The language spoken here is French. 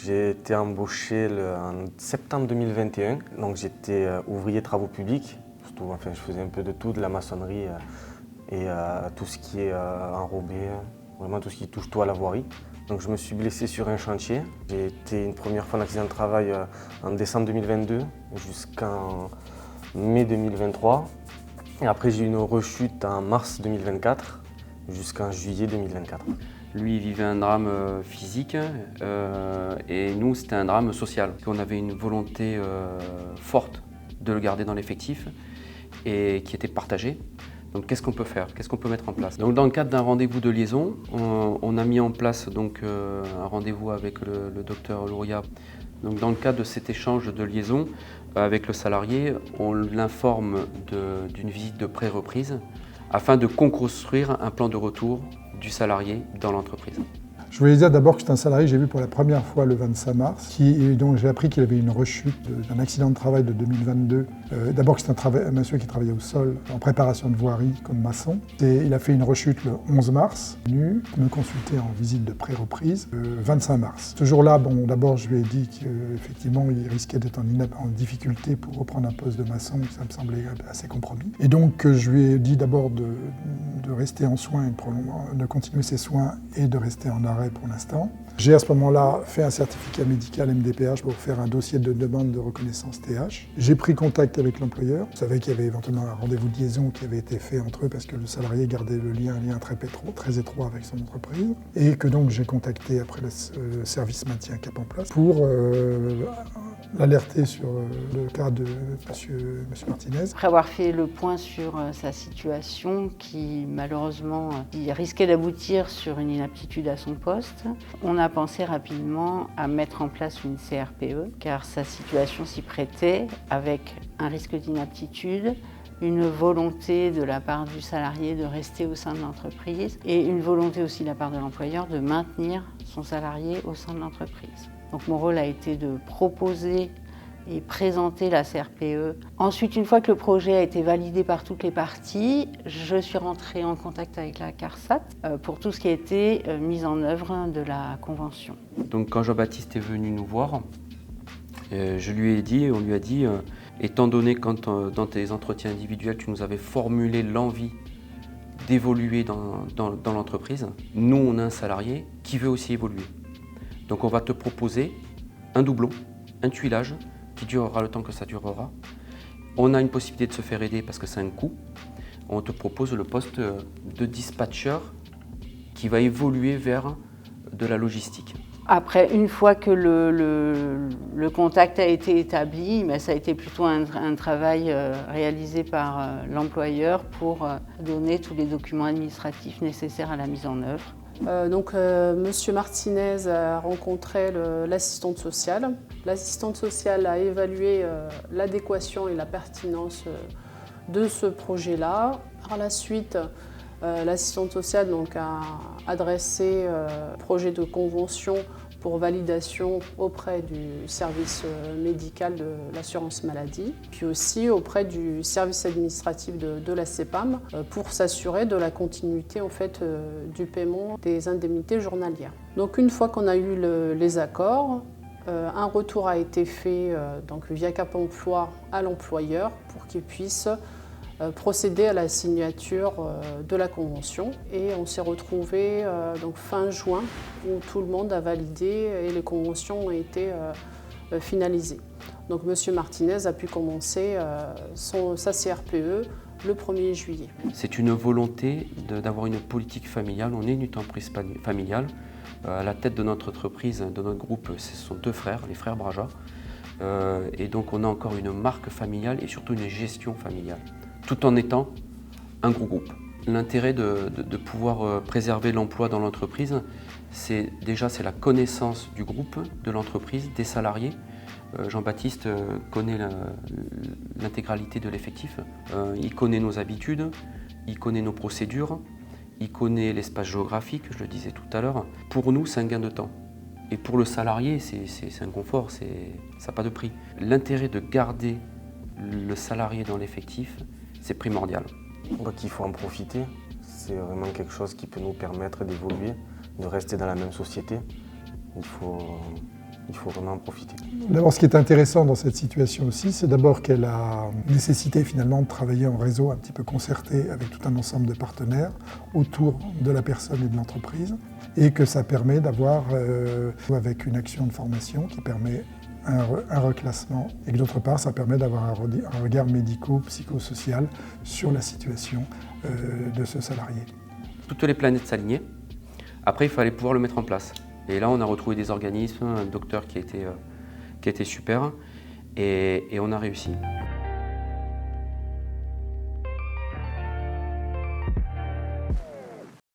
J'ai été embauché en septembre 2021, donc j'étais ouvrier travaux publics. Surtout, enfin, je faisais un peu de tout, de la maçonnerie et tout ce qui est enrobé, vraiment tout ce qui touche tout à la voirie. Donc je me suis blessé sur un chantier. J'ai été une première fois en accident de travail en décembre 2022 jusqu'en mai 2023. Et après j'ai eu une rechute en mars 2024 jusqu'en juillet 2024. Lui, il vivait un drame physique et nous, c'était un drame social. On avait une volonté forte de le garder dans l'effectif et qui était partagée. Donc qu'est-ce qu'on peut faire? Qu'est-ce qu'on peut mettre en place? Donc dans le cadre d'un rendez-vous de liaison, on a mis en place donc, un rendez-vous avec le docteur Louria. Donc dans le cadre de cet échange de liaison avec le salarié, on l'informe d'une visite de pré-reprise afin de construire un plan de retour du salarié dans l'entreprise. Je voulais dire d'abord que c'est un salarié que j'ai vu pour la première fois le 25 mars, dont j'ai appris qu'il avait une rechute d'un accident de travail de 2022. D'abord que c'est un monsieur qui travaillait au sol en préparation de voirie comme maçon. Il a fait une rechute le 11 mars, venu me consulter en visite de pré-reprise le 25 mars. Ce jour-là, d'abord je lui ai dit qu'effectivement il risquait d'être en difficulté pour reprendre un poste de maçon, ça me semblait assez compromis. Et donc je lui ai dit d'abord de rester en soins, de continuer ses soins et de rester en arrêt pour l'instant. J'ai à ce moment-là fait un certificat médical MDPH pour faire un dossier de demande de reconnaissance TH. J'ai pris contact avec l'employeur. Je savais qu'il y avait éventuellement un rendez-vous de liaison qui avait été fait entre eux parce que le salarié gardait un lien très étroit avec son entreprise. Et que donc j'ai contacté après le service maintien Cap en place pour l'alerter sur le cas de monsieur Martinez. Après avoir fait le point sur sa situation qui malheureusement risquait d'aboutir sur une inaptitude à son poste, on a pensé rapidement à mettre en place une CRPE car sa situation s'y prêtait avec un risque d'inaptitude, une volonté de la part du salarié de rester au sein de l'entreprise et une volonté aussi de la part de l'employeur de maintenir son salarié au sein de l'entreprise. Donc mon rôle a été de proposer et présenter la CRPE. Ensuite, une fois que le projet a été validé par toutes les parties, je suis rentrée en contact avec la CARSAT pour tout ce qui a été mise en œuvre de la convention. Donc quand Jean-Baptiste est venu nous voir, on lui a dit, étant donné quand dans tes entretiens individuels, tu nous avais formulé l'envie d'évoluer dans l'entreprise, nous on a un salarié qui veut aussi évoluer. Donc on va te proposer un doublon, un tuilage qui durera le temps que ça durera. On a une possibilité de se faire aider parce que c'est un coût. On te propose le poste de dispatcher qui va évoluer vers de la logistique. Après, une fois que le contact a été établi, ça a été plutôt un travail réalisé par l'employeur pour donner tous les documents administratifs nécessaires à la mise en œuvre. Monsieur Martinez a rencontré l'assistante sociale. L'assistante sociale a évalué l'adéquation et la pertinence de ce projet-là. Par la suite, l'assistante sociale a adressé un projet de convention pour validation auprès du service médical de l'assurance maladie, puis aussi auprès du service administratif de la CEPAM pour s'assurer de la continuité du paiement des indemnités journalières. Donc une fois qu'on a eu les accords, un retour a été fait via Cap Emploi à l'employeur pour qu'il puisse procéder à la signature de la convention et on s'est retrouvé fin juin où tout le monde a validé et les conventions ont été finalisées. Donc M. Martinez a pu commencer sa CRPE le 1er juillet. C'est une volonté d'avoir une politique familiale. On est une entreprise familiale. À la tête de notre entreprise, de notre groupe, ce sont deux frères, les frères Braja. Et donc on a encore une marque familiale et surtout une gestion familiale, tout en étant un gros groupe. L'intérêt de pouvoir préserver l'emploi dans l'entreprise, c'est la connaissance du groupe, de l'entreprise, des salariés. Jean-Baptiste connaît l'intégralité de l'effectif. Il connaît nos habitudes, il connaît nos procédures, il connaît l'espace géographique, je le disais tout à l'heure. Pour nous, c'est un gain de temps. Et pour le salarié, c'est un confort, ça n'a pas de prix. L'intérêt de garder le salarié dans l'effectif, c'est primordial. Donc il faut en profiter, c'est vraiment quelque chose qui peut nous permettre d'évoluer, de rester dans la même société. Il faut il faut vraiment en profiter. D'abord, ce qui est intéressant dans cette situation aussi, c'est d'abord qu'elle a nécessité finalement de travailler en réseau un petit peu concerté avec tout un ensemble de partenaires autour de la personne et de l'entreprise, et que ça permet d'avoir, avec une action de formation qui permet un reclassement, et que d'autre part, ça permet d'avoir un regard médico-psychosocial sur la situation de ce salarié. Toutes les planètes s'alignaient. Après, il fallait pouvoir le mettre en place. Et là, on a retrouvé des organismes, un docteur qui a été super, et on a réussi.